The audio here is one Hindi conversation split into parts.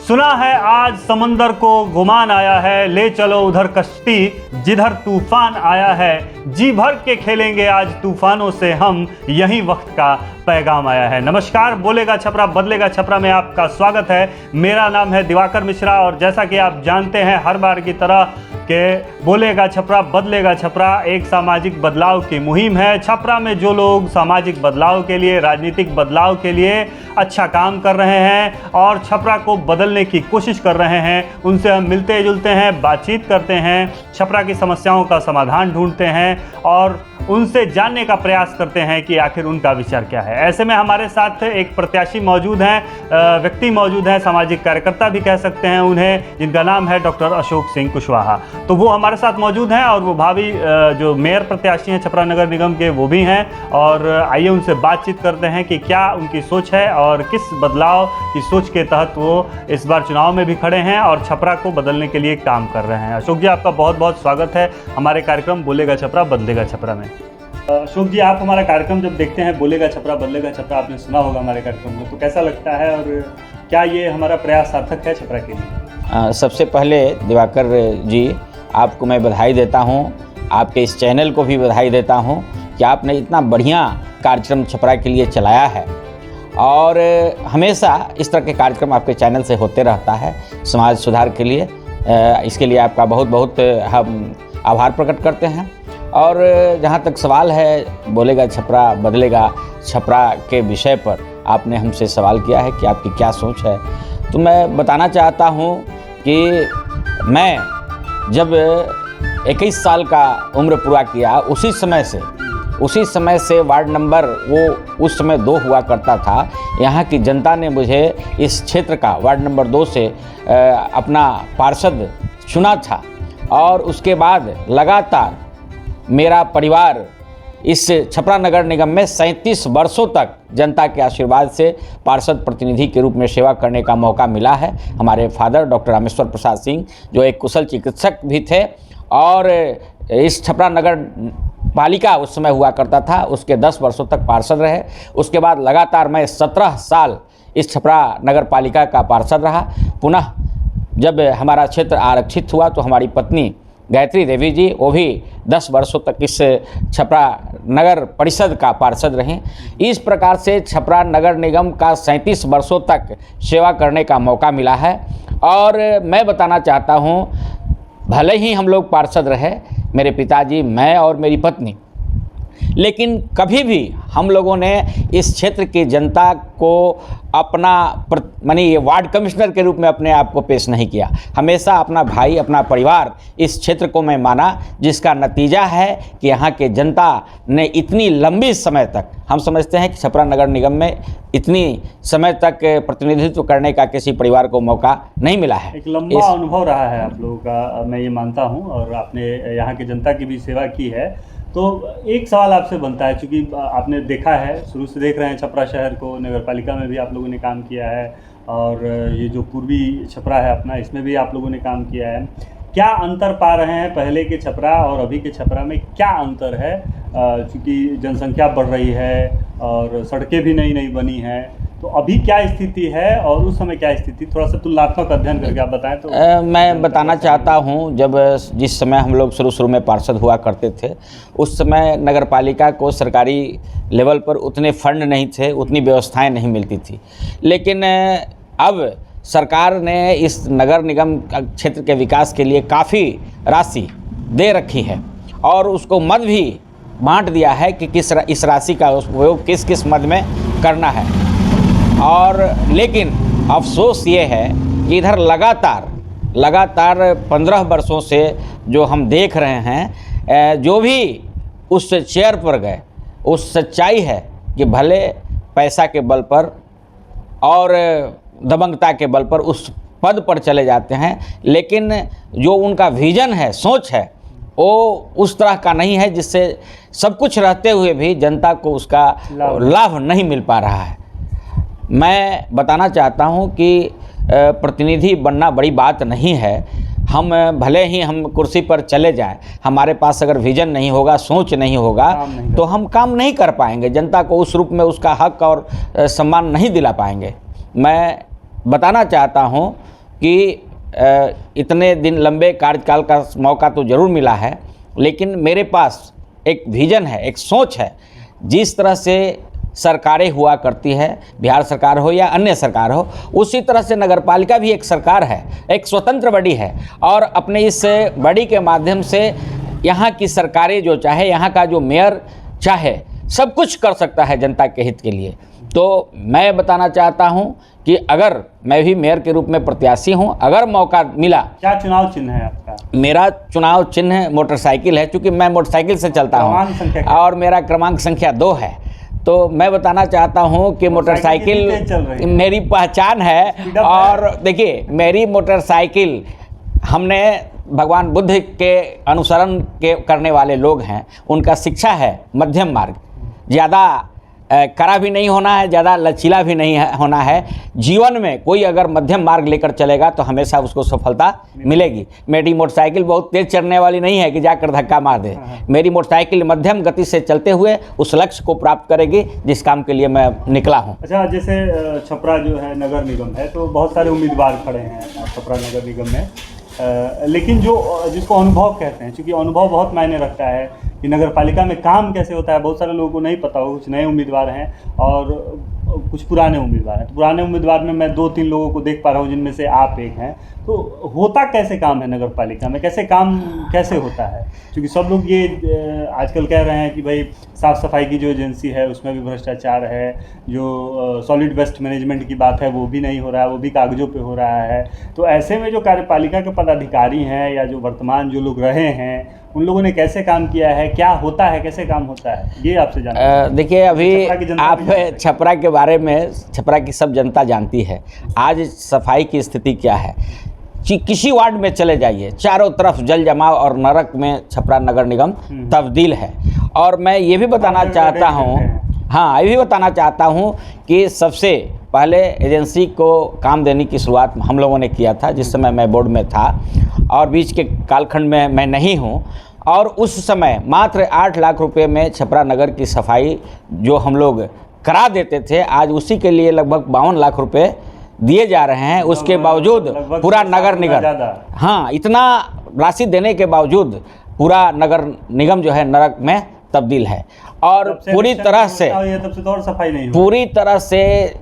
सुना है आज समंदर को गुमान आया है, ले चलो उधर कश्ती जिधर तूफान आया है। जी भर के खेलेंगे आज तूफानों से हम, यही वक्त का पैगाम आया है। नमस्कार, बोलेगा छपरा बदलेगा छपरा में आपका स्वागत है। मेरा नाम है दिवाकर मिश्रा और जैसा कि आप जानते हैं हर बार की तरह कि बोलेगा छपरा बदलेगा छपरा एक सामाजिक बदलाव की मुहिम है। छपरा में जो लोग सामाजिक बदलाव के लिए, राजनीतिक बदलाव के लिए अच्छा काम कर रहे हैं और छपरा को बदलने की कोशिश कर रहे हैं, उनसे हम मिलते जुलते हैं, बातचीत करते हैं, छपरा की समस्याओं का समाधान ढूंढते हैं और उनसे जानने का प्रयास करते हैं कि आखिर उनका विचार क्या है। ऐसे में हमारे साथ एक प्रत्याशी मौजूद हैं, व्यक्ति मौजूद हैं, सामाजिक कार्यकर्ता भी कह सकते हैं उन्हें, जिनका नाम है डॉक्टर अशोक सिंह कुशवाहा। तो वो हमारे साथ मौजूद हैं और वो भावी जो मेयर प्रत्याशी हैं छपरा नगर निगम के, वो भी हैं। और आइए उनसे बातचीत करते हैं कि क्या उनकी सोच है और किस बदलाव की सोच के तहत वो इस बार चुनाव में भी खड़े हैं और छपरा को बदलने के लिए काम कर रहे हैं। अशोक जी, आपका बहुत बहुत स्वागत है हमारे कार्यक्रम बोलेगा छपरा बदलेगा छपरा में। अशोक जी, आप हमारा कार्यक्रम जब देखते हैं बोलेगा छपरा बदलेगा छपरा, आपने सुना होगा हमारे कार्यक्रम में, तो कैसा लगता है और क्या ये हमारा प्रयास सार्थक है छपरा के लिए? सबसे पहले दिवाकर जी, आपको मैं बधाई देता हूँ, आपके इस चैनल को भी बधाई देता हूँ कि आपने इतना बढ़िया कार्यक्रम छपरा के लिए चलाया है और हमेशा इस तरह के कार्यक्रम आपके चैनल से होते रहता है समाज सुधार के लिए। इसके लिए आपका बहुत बहुत हम आभार प्रकट करते हैं। और जहाँ तक सवाल है बोलेगा छपरा बदलेगा छपरा के विषय पर आपने हमसे सवाल किया है कि आपकी क्या सोच है, तो मैं बताना चाहता हूँ कि मैं जब 21 साल का उम्र पूरा किया उसी समय से वार्ड नंबर वो उस समय 2 हुआ करता था। यहाँ की जनता ने मुझे इस क्षेत्र का वार्ड नंबर 2 से अपना पार्षद चुना था और उसके बाद लगातार मेरा परिवार इस छपरा नगर निगम में 37 वर्षों तक जनता के आशीर्वाद से पार्षद प्रतिनिधि के रूप में सेवा करने का मौका मिला है। हमारे फादर डॉक्टर रामेश्वर प्रसाद सिंह जो एक कुशल चिकित्सक भी थे और इस छपरा नगर पालिका उस समय हुआ करता था, उसके 10 वर्षों तक पार्षद रहे। उसके बाद लगातार मैं 17 साल इस छपरा नगर पालिका का पार्षद रहा। पुनः जब हमारा क्षेत्र आरक्षित हुआ तो हमारी पत्नी गायत्री देवी जी, वो भी 10 वर्षों तक इस छपरा नगर परिषद का पार्षद रहे। इस प्रकार से छपरा नगर निगम का 37 वर्षों तक सेवा करने का मौका मिला है। और मैं बताना चाहता हूँ, भले ही हम लोग पार्षद रहे, मेरे पिताजी, मैं और मेरी पत्नी, लेकिन कभी भी हम लोगों ने इस क्षेत्र की जनता को अपना माने ये वार्ड कमिश्नर के रूप में अपने आप को पेश नहीं किया। हमेशा अपना भाई, अपना परिवार इस क्षेत्र को मैं माना, जिसका नतीजा है कि यहाँ के जनता ने इतनी लंबी समय तक, हम समझते हैं कि छपरा नगर निगम में इतनी समय तक प्रतिनिधित्व करने का किसी परिवार को मौका नहीं मिला है। एक लंबा अनुभव रहा है आप लोगों का, मैं ये मानता हूँ, और आपने यहाँ की जनता की भी सेवा की है। तो एक सवाल आपसे बनता है, क्योंकि आपने देखा है, शुरू से देख रहे हैं छपरा शहर को, नगर पालिका में भी आप लोगों ने काम किया है और ये जो पूर्वी छपरा है अपना, इसमें भी आप लोगों ने काम किया है। क्या अंतर पा रहे हैं पहले के छपरा और अभी के छपरा में, क्या अंतर है? क्योंकि जनसंख्या बढ़ रही है और सड़कें भी नई नई बनी हैं, तो अभी क्या स्थिति है और उस समय क्या स्थिति, थोड़ा सा तुलनात्मक अध्ययन करके आप बताएं तो। मैं बताना चाहता हूं, जिस समय हम लोग शुरू में पार्षद हुआ करते थे, उस समय नगर पालिका को सरकारी लेवल पर उतने फंड नहीं थे, उतनी व्यवस्थाएं नहीं मिलती थी। लेकिन अब सरकार ने इस नगर निगम क्षेत्र के विकास के लिए काफ़ी राशि दे रखी है और उसको मद भी बांट दिया है कि इस राशि का उपयोग किस किस मद में करना है। और लेकिन अफसोस ये है कि इधर लगातार 15 वर्षों से जो हम देख रहे हैं, जो भी उस चेयर पर गए, उस सच्चाई है कि भले पैसा के बल पर और दबंगता के बल पर उस पद पर चले जाते हैं, लेकिन जो उनका विजन है, सोच है, वो उस तरह का नहीं है जिससे सब कुछ रहते हुए भी जनता को उसका लाभ नहीं मिल पा रहा है। मैं बताना चाहता हूं कि प्रतिनिधि बनना बड़ी बात नहीं है। हम भले ही हम कुर्सी पर चले जाएं, हमारे पास अगर विजन नहीं होगा, सोच नहीं होगा, तो हम काम नहीं कर पाएंगे, जनता को उस रूप में उसका हक और सम्मान नहीं दिला पाएंगे। मैं बताना चाहता हूं कि इतने दिन लंबे कार्यकाल का मौका तो ज़रूर मिला है, लेकिन मेरे पास एक विज़न है, एक सोच है। जिस तरह से सरकारें हुआ करती है, बिहार सरकार हो या अन्य सरकार हो, उसी तरह से नगरपालिका भी एक सरकार है, एक स्वतंत्र बॉडी है। और अपने इस बॉडी के माध्यम से यहाँ की सरकारें जो चाहे, यहाँ का जो मेयर चाहे, सब कुछ कर सकता है जनता के हित के लिए। तो मैं बताना चाहता हूँ कि अगर मैं भी मेयर के रूप में प्रत्याशी हूँ, अगर मौका मिला। क्या चुनाव चिन्ह है आपका? मेरा चुनाव चिन्ह मोटरसाइकिल है, क्योंकि मैं मोटरसाइकिल से चलता हूँ और मेरा क्रमांक संख्या 2 है। तो मैं बताना चाहता हूँ कि मोटरसाइकिल मेरी पहचान है। और देखिए, मेरी मोटरसाइकिल, हमने भगवान बुद्ध के अनुसरण के करने वाले लोग हैं, उनका शिक्षा है मध्यम मार्ग। ज़्यादा कड़ा भी नहीं होना है, ज़्यादा लचीला भी नहीं होना है। जीवन में कोई अगर मध्यम मार्ग लेकर चलेगा तो हमेशा उसको सफलता मिलेगी। मेरी मोटरसाइकिल बहुत तेज़ चलने वाली नहीं है कि जाकर धक्का मार दे। मेरी मोटरसाइकिल मध्यम गति से चलते हुए उस लक्ष्य को प्राप्त करेगी जिस काम के लिए मैं निकला हूँ। अच्छा, जैसे छपरा जो है नगर निगम है, तो बहुत सारे उम्मीदवार खड़े हैं छपरा नगर निगम में, लेकिन जिसको अनुभव कहते हैं, क्योंकि अनुभव बहुत मायने रखता है कि नगर पालिका में काम कैसे होता है, बहुत सारे लोगों को नहीं पता हो। कुछ नए उम्मीदवार हैं और कुछ पुराने उम्मीदवार हैं। तो पुराने उम्मीदवार में मैं 2-3 लोगों को देख पा रहा हूँ, जिनमें से आप एक हैं। तो होता कैसे काम है नगर पालिका में, कैसे होता है? क्योंकि सब लोग ये आजकल कह रहे हैं कि भाई साफ़ सफाई की जो एजेंसी है उसमें भी भ्रष्टाचार है, जो सॉलिड वेस्ट मैनेजमेंट की बात है वो भी नहीं हो रहा है, वो भी कागज़ों पे हो रहा है। तो ऐसे में जो कार्यपालिका के पदाधिकारी हैं या जो वर्तमान जो लोग रहे हैं, उन लोगों ने कैसे काम किया है, क्या होता है, कैसे काम होता है, ये आपसे जानना। देखिए, अभी आप छपरा के बारे में, छपरा की सब जनता जानती है आज सफाई की स्थिति क्या है। किसी वार्ड में चले जाइए, चारों तरफ जल जमाव और नरक में छपरा नगर निगम तब्दील है। और मैं ये भी बताना चाहता हूँ, हाँ, ये भी बताना चाहता हूँ कि सबसे पहले एजेंसी को काम देने की शुरुआत हम लोगों ने किया था, जिस समय मैं बोर्ड में था और बीच के कालखंड में मैं नहीं हूँ। और उस समय मात्र 8 लाख रुपए में छपरा नगर की सफाई जो हम लोग करा देते थे, आज उसी के लिए लगभग 52 लाख रुपए दिए जा रहे हैं। उसके बावजूद पूरा नगर निगम, हाँ, इतना राशि देने के बावजूद पूरा नगर निगम जो है नरक में तब्दील है। और पूरी तरह से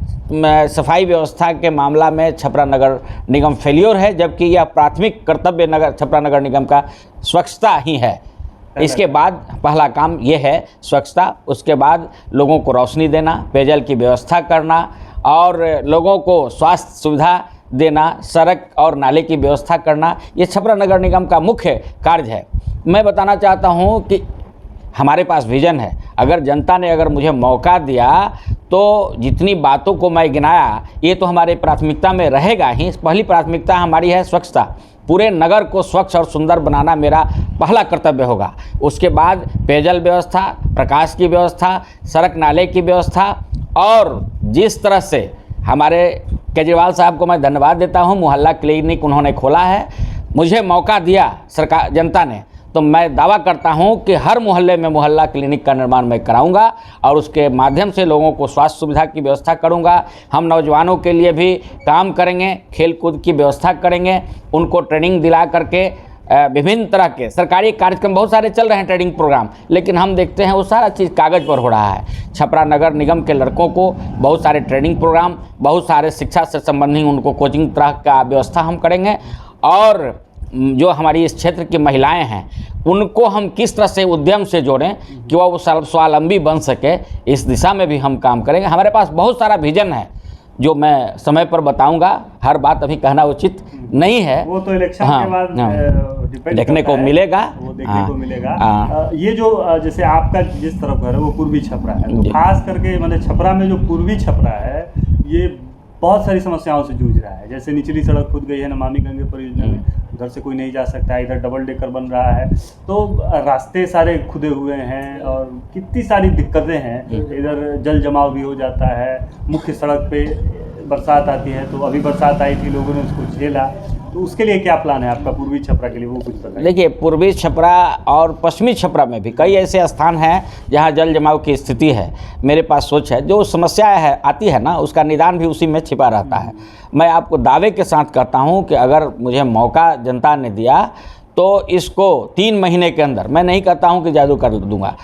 सफाई व्यवस्था के मामला में छपरा नगर निगम फेलियर है, जबकि यह प्राथमिक कर्तव्य छपरा नगर निगम का स्वच्छता ही है। इसके बाद पहला काम ये है स्वच्छता, उसके बाद लोगों को रोशनी देना, पेयजल की व्यवस्था करना और लोगों को स्वास्थ्य सुविधा देना, सड़क और नाले की व्यवस्था करना, ये छपरा नगर निगम का मुख्य कार्य है। मैं बताना चाहता हूँ कि हमारे पास विज़न है। अगर जनता ने अगर मुझे मौका दिया तो जितनी बातों को मैं गिनाया, ये तो हमारे प्राथमिकता में रहेगा ही। पहली प्राथमिकता हमारी है स्वच्छता। पूरे नगर को स्वच्छ और सुंदर बनाना मेरा पहला कर्तव्य होगा। उसके बाद पेयजल व्यवस्था, प्रकाश की व्यवस्था, सड़क नाले की व्यवस्था। और जिस तरह से हमारे केजरीवाल साहब को मैं धन्यवाद देता हूँ, मोहल्ला क्लिनिक उन्होंने खोला है, मुझे मौका दिया सरकार जनता ने, तो मैं दावा करता हूं कि हर मोहल्ले में मोहल्ला क्लिनिक का निर्माण मैं कराऊंगा और उसके माध्यम से लोगों को स्वास्थ्य सुविधा की व्यवस्था करूंगा। हम नौजवानों के लिए भी काम करेंगे, खेल कूद की व्यवस्था करेंगे, उनको ट्रेनिंग दिला करके विभिन्न तरह के सरकारी कार्यक्रम बहुत सारे चल रहे हैं, ट्रेनिंग प्रोग्राम, लेकिन हम देखते हैं वो सारा चीज़ कागज़ पर हो रहा है। छपरा नगर निगम के लड़कों को बहुत सारे ट्रेनिंग प्रोग्राम, बहुत सारे शिक्षा से संबंधित उनको कोचिंग तरह का व्यवस्था हम करेंगे। और जो हमारी इस क्षेत्र की महिलाएं हैं उनको हम किस तरह से उद्यम से जोड़ें कि वो स्वावलंबी बन सके, इस दिशा में भी हम काम करेंगे। हमारे पास बहुत सारा विजन है जो मैं समय पर बताऊंगा, हर बात अभी कहना उचित नहीं है, वो तो इलेक्शन के बाद देखने को मिलेगा, वो देखने को मिलेगा। ये जो जैसे आपका जिस तरफ घर है वो पूर्वी छपरा है, तो खास करके मतलब छपरा में जो पूर्वी छपरा है ये बहुत सारी समस्याओं से जूझ रहा है। जैसे निचली सड़क खुद गई है नमामि गंगे परियोजना में, उधर से कोई नहीं जा सकता है, इधर डबल डेकर बन रहा है, तो रास्ते सारे खुदे हुए हैं और कितनी सारी दिक्कतें हैं। इधर जल जमाव भी हो जाता है, मुख्य सड़क पे बरसात आती है, तो अभी बरसात आई थी, लोगों ने उसको झेला। तो उसके लिए क्या प्लान है आपका पूर्वी छपरा के लिए, वो कुछ बताइए। देखिए, पूर्वी छपरा और पश्चिमी छपरा में भी कई ऐसे स्थान हैं जहां जल जमाव की स्थिति है। मेरे पास सोच है, जो समस्या है आती है ना, उसका निदान भी उसी में छिपा रहता है। मैं आपको दावे के साथ कहता हूं कि अगर मुझे मौका जनता ने दिया तो इसको 3 महीने के अंदर, मैं नहीं कहता हूं कि जादू कर दूंगा,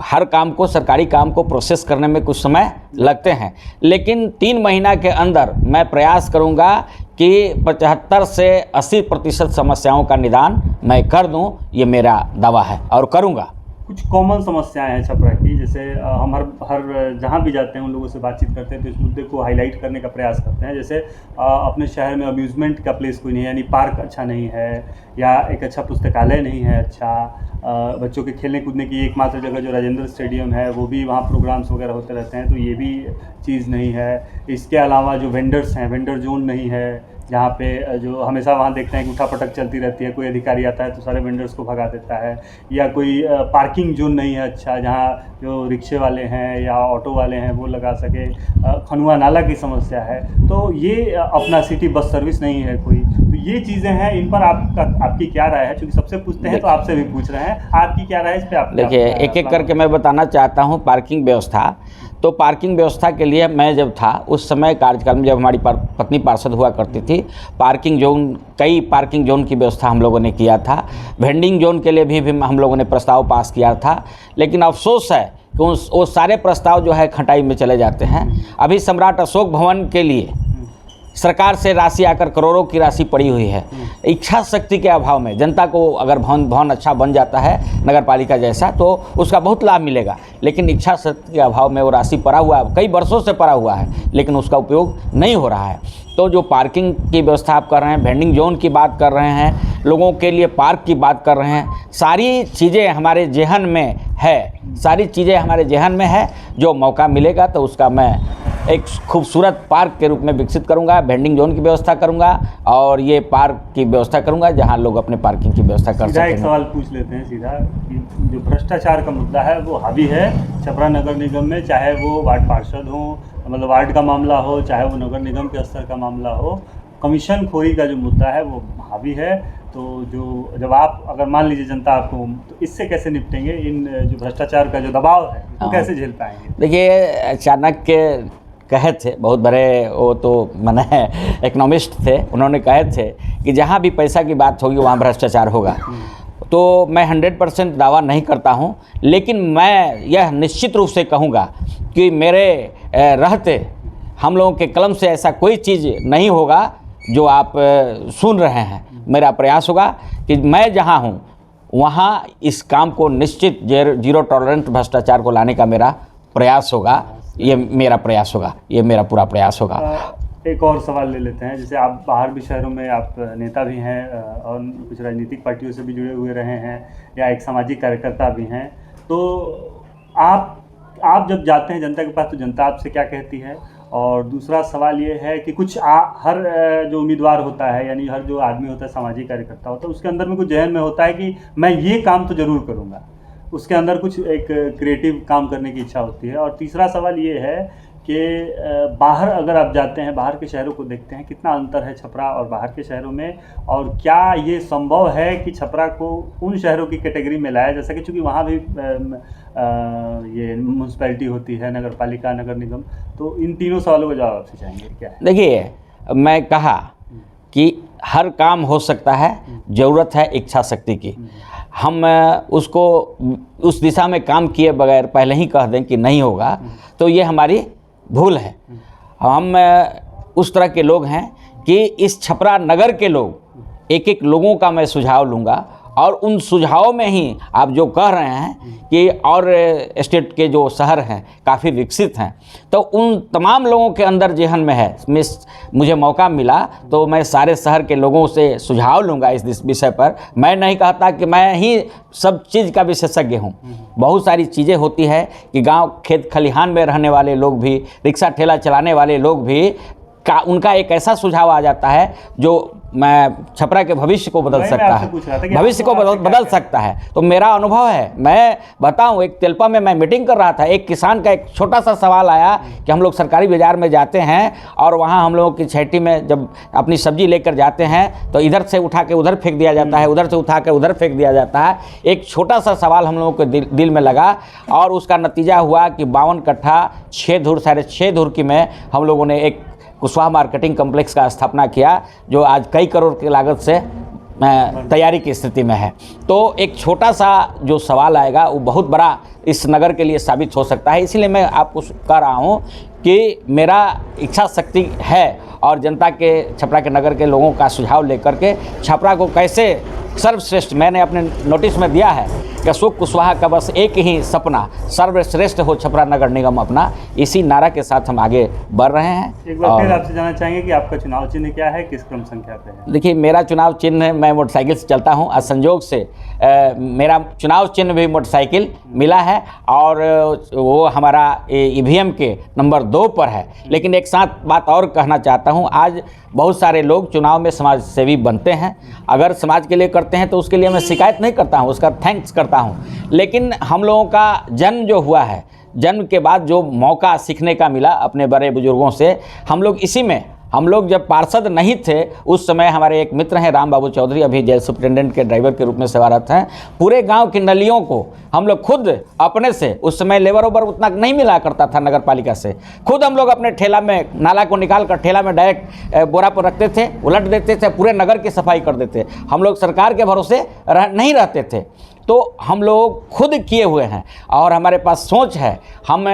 हर काम को, सरकारी काम को प्रोसेस करने में कुछ समय लगते हैं, लेकिन 3 महीना के अंदर मैं प्रयास करूंगा कि 75 से 80% समस्याओं का निदान मैं कर दूं। ये मेरा दावा है और करूंगा। कुछ कॉमन समस्याएं हैं छपरा की, जैसे हम हर जहाँ भी जाते हैं उन लोगों से बातचीत करते हैं तो इस मुद्दे को हाईलाइट करने का प्रयास करते हैं। जैसे अपने शहर में अम्यूज़मेंट का प्लेस कोई नहीं है, यानी पार्क अच्छा नहीं है, या एक अच्छा पुस्तकालय नहीं है, अच्छा बच्चों के खेलने कूदने की एकमात्र जगह जो राजेंद्र स्टेडियम है वो भी, वहाँ प्रोग्राम्स वगैरह होते रहते हैं, तो ये भी चीज़ नहीं है। इसके अलावा जो वेंडर्स हैं, वेंडर जोन नहीं है, जहाँ पे जो हमेशा वहाँ देखते हैं कि उठापटक चलती रहती है, कोई अधिकारी आता है तो सारे वेंडर्स को भगा देता है, या कोई पार्किंग जोन नहीं है अच्छा, जहाँ जो रिक्शे वाले हैं या ऑटो वाले हैं वो लगा सके, खनुआ नाला की समस्या है, तो ये अपना सिटी बस सर्विस नहीं है कोई, तो ये चीज़ें हैं। इन पर आपकी क्या राय है? क्योंकि सबसे पूछते हैं तो आपसे भी पूछ रहे हैं, आपकी क्या राय है इस पर? आप देखिए, एक एक करके मैं बताना चाहता हूँ। पार्किंग व्यवस्था, तो पार्किंग व्यवस्था के लिए मैं जब था उस समय कार्यकाल में, जब हमारी पत्नी पार्षद हुआ करती थी, पार्किंग जोन, कई पार्किंग जोन की व्यवस्था हम लोगों ने किया था। वेंडिंग जोन के लिए भी हम लोगों ने प्रस्ताव पास किया था, लेकिन अफसोस है कि वो सारे प्रस्ताव जो है खटाई में चले जाते हैं। अभी सम्राट अशोक भवन के लिए सरकार से राशि आकर करोड़ों की राशि पड़ी हुई है। इच्छा शक्ति के अभाव में जनता को अगर भवन अच्छा बन जाता है नगर पालिका जैसा, तो उसका बहुत लाभ मिलेगा, लेकिन इच्छा शक्ति के अभाव में वो राशि पड़ा हुआ है, कई वर्षों से पड़ा हुआ है, लेकिन उसका उपयोग नहीं हो रहा है। तो जो पार्किंग की व्यवस्था आप कर रहे हैं, वेंडिंग जोन की बात कर रहे हैं, लोगों के लिए पार्क की बात कर रहे हैं, सारी चीज़ें हमारे ज़हन में है, सारी चीज़ें हमारे ज़हन में है। जो मौका मिलेगा तो उसका मैं एक खूबसूरत पार्क के रूप में विकसित करूंगा, वेंडिंग जोन की व्यवस्था करूंगा और ये पार्क की व्यवस्था करूंगा जहां लोग अपने पार्किंग की व्यवस्था कर सकें। एक सवाल पूछ लेते हैं सीधा, कि जो भ्रष्टाचार का मुद्दा है वो हावी है छपरा नगर निगम में, चाहे वो वार्ड पार्षद हो, मतलब वार्ड का मामला हो, चाहे वो नगर निगम के स्तर का मामला हो, कमीशन खोरी का जो मुद्दा है वो हावी है। तो जो जब आप, अगर मान लीजिए जनता आपको, तो इससे कैसे निपटेंगे? इन जो भ्रष्टाचार का जो दबाव है वो कैसे झेल पाएंगे? देखिए, चाणक्य कहे थे, बहुत बड़े वो तो माने इकोनॉमिस्ट थे, उन्होंने कहे थे कि जहाँ भी पैसा की बात होगी वहाँ भ्रष्टाचार होगा। तो मैं 100% दावा नहीं करता हूँ, लेकिन मैं यह निश्चित रूप से कहूँगा कि मेरे रहते हम लोगों के कलम से ऐसा कोई चीज़ नहीं होगा जो आप सुन रहे हैं। मेरा प्रयास होगा कि मैं जहाँ हूँ वहाँ इस काम को निश्चित जीरो टॉलरेंस भ्रष्टाचार को लाने का मेरा प्रयास होगा। ये मेरा प्रयास होगा, ये मेरा पूरा प्रयास होगा। एक और सवाल ले लेते हैं, जैसे आप बाहर भी शहरों में आप नेता भी हैं और कुछ राजनीतिक पार्टियों से भी जुड़े हुए रहे हैं, या एक सामाजिक कार्यकर्ता भी हैं, तो आप जब जाते हैं जनता के पास तो जनता आपसे क्या कहती है? और दूसरा सवाल ये है कि कुछ हर जो उम्मीदवार होता है, यानी हर जो आदमी होता है, सामाजिक कार्यकर्ता होता है, उसके अंदर में कुछ जहन में होता है कि मैं ये काम तो ज़रूर करूँगा, उसके अंदर कुछ एक क्रिएटिव काम करने की इच्छा होती है। और तीसरा सवाल ये है कि बाहर अगर आप जाते हैं, बाहर के शहरों को देखते हैं, कितना अंतर है छपरा और बाहर के शहरों में, और क्या ये संभव है कि छपरा को उन शहरों की कैटेगरी में लाया जा सके, चूँकि वहाँ भी ये म्यूनसिपैलिटी होती है, नगर पालिका, नगर निगम। तो इन तीनों सवालों का जवाब आपसे चाहेंगे क्या है? देखिए, मैं कहा कि हर काम हो सकता है, ज़रूरत है इच्छा शक्ति की। हम उसको उस दिशा में काम किए बगैर पहले ही कह दें कि नहीं होगा, तो ये हमारी भूल है। हम उस तरह के लोग हैं कि इस छपरा नगर के लोग, एक एक लोगों का मैं सुझाव लूँगा, और उन सुझावों में ही आप जो कह रहे हैं कि और स्टेट के जो शहर हैं काफ़ी विकसित हैं, तो उन तमाम लोगों के अंदर जहन में है। मुझे मौका मिला तो मैं सारे शहर के लोगों से सुझाव लूँगा इस विषय पर। मैं नहीं कहता कि मैं ही सब चीज़ का विशेषज्ञ हूँ। बहुत सारी चीज़ें होती है कि गांव खेत खलिहान में रहने वाले लोग भी, रिक्शा ठेला चलाने वाले लोग भी का उनका एक ऐसा सुझाव आ जाता है जो मैं छपरा के भविष्य को बदल सकता है, भविष्य को बदल सकता है। तो मेरा अनुभव है, मैं बताऊं, एक तेलपा में मैं मीटिंग कर रहा था, एक किसान का एक छोटा सा सवाल आया कि हम लोग सरकारी बाजार में जाते हैं और वहाँ हम लोगों की छेटी में जब अपनी सब्जी लेकर जाते हैं तो इधर से उठा के उधर फेंक दिया जाता है, उधर से उठा के उधर फेंक दिया जाता है। एक छोटा सा सवाल हम लोगों के दिल में लगा और उसका नतीजा हुआ कि 52 कट्ठा 6 धुर 6.5 धुर की में हम लोगों ने एक कुशवाहा मार्केटिंग कॉम्प्लेक्स का स्थापना किया, जो आज कई करोड़ की लागत से तैयारी की स्थिति में है। तो एक छोटा सा जो सवाल आएगा वो बहुत बड़ा इस नगर के लिए साबित हो सकता है। इसीलिए मैं आपको कह रहा हूँ कि मेरा इच्छा शक्ति है और जनता के, छपरा के नगर के लोगों का सुझाव लेकर के छपरा को कैसे सर्वश्रेष्ठ, मैंने अपने नोटिस में दिया है कि अशोक कुशवाहा का बस एक ही सपना, सर्वश्रेष्ठ हो छपरा नगर निगम अपना, इसी नारा के साथ हम आगे बढ़ रहे हैं। एक बार फिर आपसे जानना चाहेंगे कि आपका चुनाव चिन्ह क्या है, किस क्रम संख्या पे है? देखिए, मेरा चुनाव चिन्ह, मैं मोटरसाइकिल से चलता हूं, संयोग से मेरा चुनाव चिन्ह भी मोटरसाइकिल मिला है और वो हमारा ईवीएम के नंबर 2 पर है। लेकिन एक साथ बात और कहना चाहता हूं, आज बहुत सारे लोग चुनाव में समाज सेवी बनते हैं, अगर समाज के लिए करते हैं तो उसके लिए मैं शिकायत नहीं करता हूं, उसका थैंक्स करता हूं। लेकिन हम लोगों का जन्म जो हुआ है, जन्म के बाद जो मौका सीखने का मिला अपने बड़े बुजुर्गों से, हम लोग इसी में, हम लोग जब पार्षद नहीं थे उस समय हमारे एक मित्र हैं राम बाबू चौधरी, अभी जेल सुप्रिटेंडेंट के ड्राइवर के रूप में सेवारत हैं, पूरे गांव की नलियों को हम लोग खुद अपने से, उस समय लेबर ओबर उतना नहीं मिला करता था नगर पालिका से, खुद हम लोग अपने ठेला में नाला को निकाल कर ठेला में डायरेक्ट बोरा पर रखते थे, उलट देते थे, पूरे नगर की सफाई कर देते। हम लोग सरकार के भरोसे नहीं रहते थे, तो हम लोग खुद किए हुए हैं और हमारे पास सोच है। हम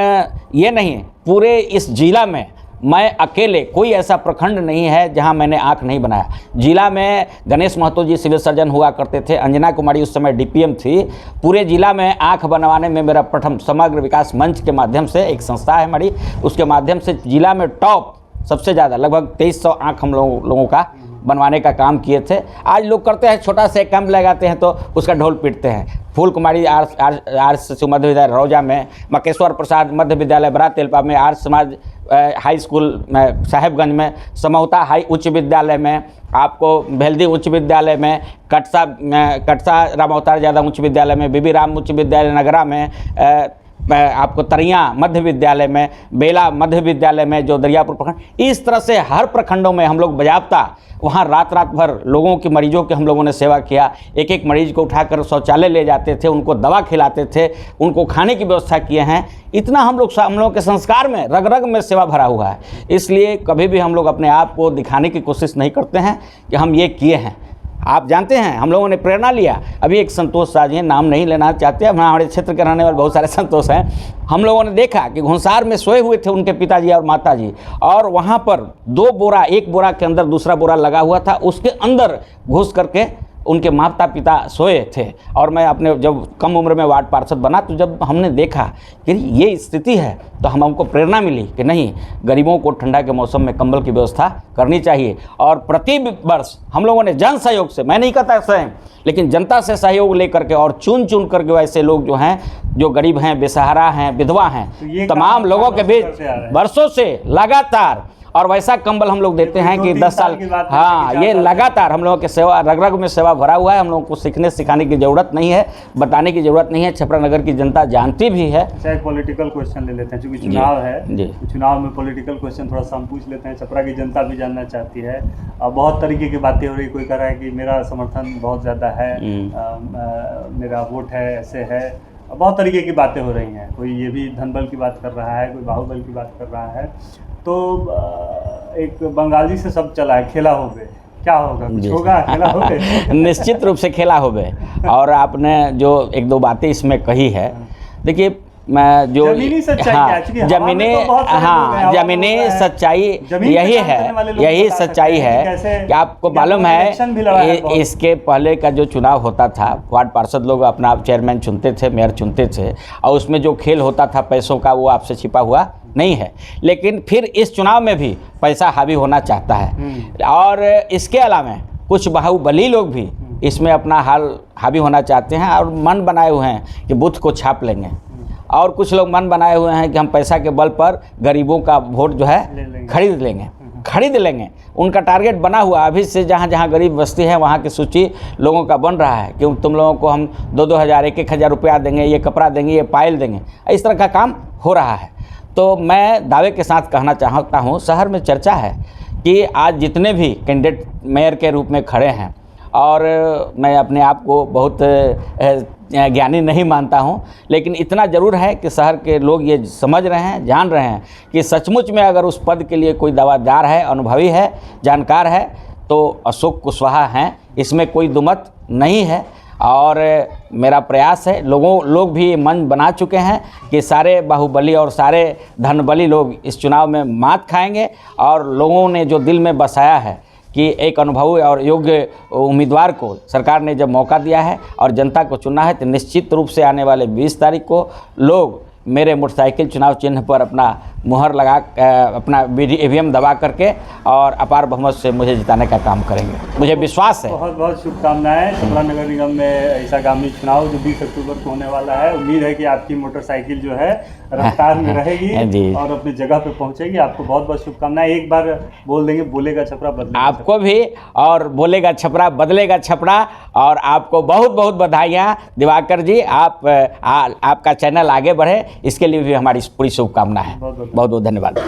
ये नहीं, पूरे इस जिला में मैं अकेले, कोई ऐसा प्रखंड नहीं है जहां मैंने आंख नहीं बनाया। जिला में गणेश महतो जी सिविल सर्जन हुआ करते थे, अंजना कुमारी उस समय डीपीएम थी। पूरे जिला में आंख बनवाने में मेरा प्रथम, समग्र विकास मंच के माध्यम से एक संस्था है हमारी, उसके माध्यम से जिला में टॉप सबसे ज़्यादा लगभग 2300 आंख हम लोगों का बनवाने का काम किए थे। आज लोग करते हैं, छोटा सा कैंप लगाते हैं तो उसका ढोल पीटते हैं। फूल कुमारी आर्स शिशु मध्य विद्यालय रौजा में, मकेश्वर प्रसाद मध्य विद्यालय बड़ा तेलपा में, आर्य समाज हाई स्कूल में साहेबगंज में, समौता हाई उच्च विद्यालय में, आपको भेल्दी उच्च विद्यालय में, कटसा राम अवतार यादव उच्च विद्यालय में, बीबी राम उच्च विद्यालय नगरा में, आपको तरिया मध्य विद्यालय में, बेला मध्य विद्यालय में, जो दरियापुर प्रखंड, इस तरह से हर प्रखंडों में हम लोग बजाबता वहाँ रात भर लोगों की, मरीजों की हम लोगों ने सेवा किया। एक एक मरीज को उठाकर शौचालय ले जाते थे, उनको दवा खिलाते थे, उनको खाने की व्यवस्था किए हैं। इतना हम लोगों के संस्कार में, रग रग में सेवा भरा हुआ है। इसलिए कभी भी हम लोग अपने आप को दिखाने की कोशिश नहीं करते हैं कि हम ये किए हैं। आप जानते हैं, हम लोगों ने प्रेरणा लिया, अभी एक संतोष शाह जी, नाम नहीं लेना चाहते, हमारे क्षेत्र के रहने वाले बहुत सारे संतोष हैं। हम लोगों ने देखा कि घुंसार में सोए हुए थे उनके पिताजी और माताजी, और वहाँ पर 2 बोरा, एक बोरा के अंदर दूसरा बोरा लगा हुआ था, उसके अंदर घुस करके उनके माता पिता सोए थे। और मैं अपने जब कम उम्र में वार्ड पार्षद बना, तो जब हमने देखा कि ये स्थिति है, तो हमको प्रेरणा मिली कि नहीं, गरीबों को ठंडा के मौसम में कंबल की व्यवस्था करनी चाहिए। और प्रति वर्ष हम लोगों ने जन सहयोग से, मैं नहीं कहता स्वयं, लेकिन जनता से सहयोग लेकर के और चुन करके वैसे लोग जो हैं, जो गरीब हैं, बेसहारा हैं, विधवा हैं, तो तमाम लोगों के बीच वर्षों से लगातार, और वैसा कंबल हम लोग देते हैं कि 10 साल, हाँ, ये लगातार हम लोगों के सेवा, रग रग में सेवा भरा हुआ है। हम लोगों को सीखने सिखाने की ज़रूरत नहीं है, बताने की ज़रूरत नहीं है, छपरा नगर की जनता जानती भी है। अच्छा, एक पॉलिटिकल क्वेश्चन ले लेते हैं, क्योंकि चुनाव है, चुनाव में पॉलिटिकल क्वेश्चन थोड़ा सा हम पूछ लेते हैं, छपरा की जनता भी जानना चाहती है। और बहुत तरीके की बातें हो रही, कोई कह रहा है कि मेरा समर्थन बहुत ज़्यादा है, मेरा वोट है, ऐसे है, बहुत तरीके की बातें हो रही हैं। कोई ये भी धनबल की बात कर रहा है, कोई बाहुबल की बात कर रहा है। तो एक बंगाली से सब चला है, खेला हो गए, क्या होगा, कुछ होगा, खेला हो गए? निश्चित रूप से खेला हो गए। और आपने जो 1-2 बातें इसमें कही है, देखिए, मैं जो जमीनी सच्चाई, हाँ, जमीनी सच्चाई यही सच्चाई है कि आपको मालूम है, इसके पहले का जो चुनाव होता था, वार्ड पार्षद लोग अपना चेयरमैन चुनते थे, मेयर चुनते थे, और उसमें जो खेल होता था पैसों का, वो आपसे छिपा हुआ नहीं है। लेकिन फिर इस चुनाव में भी पैसा हावी होना चाहता है, और इसके अलावा कुछ बाहुबली लोग भी इसमें अपना हावी होना चाहते हैं, और मन बनाए हुए हैं कि बूथ को छाप लेंगे। और कुछ लोग मन बनाए हुए हैं कि हम पैसा के बल पर गरीबों का वोट जो है खरीद लेंगे। खरीद लेंगे। उनका टारगेट बना हुआ अभी से, जहाँ जहाँ गरीब बस्ती है वहाँ की सूची लोगों का बन रहा है कि तुम लोगों को हम 2-2 हज़ार 1-1 हज़ार रुपया देंगे, ये कपड़ा देंगे, ये पायल देंगे, इस तरह का काम हो रहा है। तो मैं दावे के साथ कहना चाहता हूँ, शहर में चर्चा है कि आज जितने भी कैंडिडेट मेयर के रूप में खड़े हैं, और मैं अपने आप को बहुत ज्ञानी नहीं मानता हूं, लेकिन इतना ज़रूर है कि शहर के लोग ये समझ रहे हैं, जान रहे हैं कि सचमुच में अगर उस पद के लिए कोई दावेदार है, अनुभवी है, जानकार है, तो अशोक कुशवाहा हैं, इसमें कोई दुमत नहीं है। और मेरा प्रयास है, लोग भी मन बना चुके हैं कि सारे बाहुबली और सारे धनबली लोग इस चुनाव में मात खाएंगे, और लोगों ने जो दिल में बसाया है कि एक अनुभवी और योग्य उम्मीदवार को सरकार ने जब मौका दिया है और जनता को चुना है, तो निश्चित रूप से आने वाले 20 तारीख को लोग मेरे मोटरसाइकिल चुनाव चिन्ह पर अपना मुहर लगा, अपना ईवीएम दबा करके और अपार बहुमत से मुझे जिताने का काम करेंगे। मुझे विश्वास है। बहुत बहुत शुभकामनाएं। छपरा नगर निगम में ऐसा आगामी चुनाव जो 20 अक्टूबर को होने वाला है, उम्मीद है कि आपकी मोटरसाइकिल जो है रफ्तार में रहेगी और अपनी जगह पे पहुंचेगी। आपको बहुत बहुत शुभकामनाएं। एक बार बोल देंगे, बोलेगा छपरा बदलेगा आपको भी, और बोलेगा छपरा बदलेगा छपरा। और आपको बहुत बहुत बधाइयाँ दिवाकर जी, आपका चैनल आगे बढ़े, इसके लिए भी हमारी पूरी शुभकामना है। बहुत बहुत धन्यवाद।